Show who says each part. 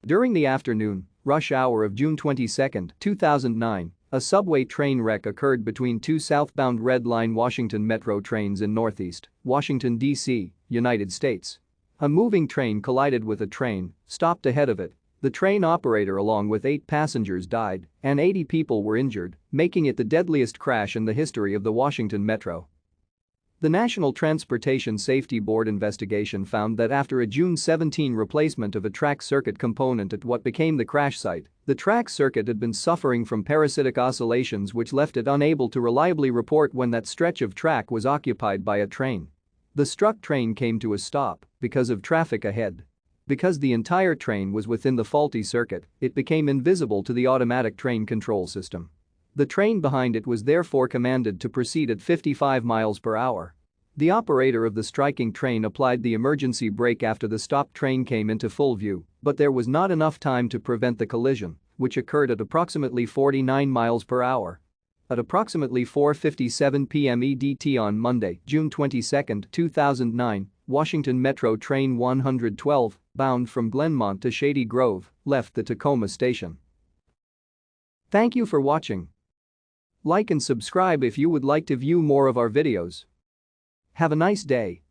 Speaker 1: During the afternoon, rush hour of June 22, 2009, a subway train wreck occurred between two southbound Red Line Washington Metro trains in Northeast Washington, D.C., United States. A moving train collided with a train stopped ahead of it. The train operator along with 8 passengers died and 80 people were injured, making it the deadliest crash in the history of the Washington Metro. The National Transportation Safety Board investigation found that after a June 17 replacement of a track circuit component at what became the crash site, the track circuit had been suffering from parasitic oscillations which left it unable to reliably report when that stretch of track was occupied by a train. The struck train came to a stop because of traffic ahead. Because the entire train was within the faulty circuit, it became invisible to the automatic train control system. The train behind it was therefore commanded to proceed at 55 miles per hour. The operator of the striking train applied the emergency brake after the stopped train came into full view, but there was not enough time to prevent the collision, which occurred at approximately 49 miles per hour. At approximately 4:57 p.m. EDT on Monday, June 22, 2009, Washington Metro Train 112, bound from Glenmont to Shady Grove, left the Tacoma station. Thank you for watching. Like and subscribe if you would like to view more of our videos. Have a nice day.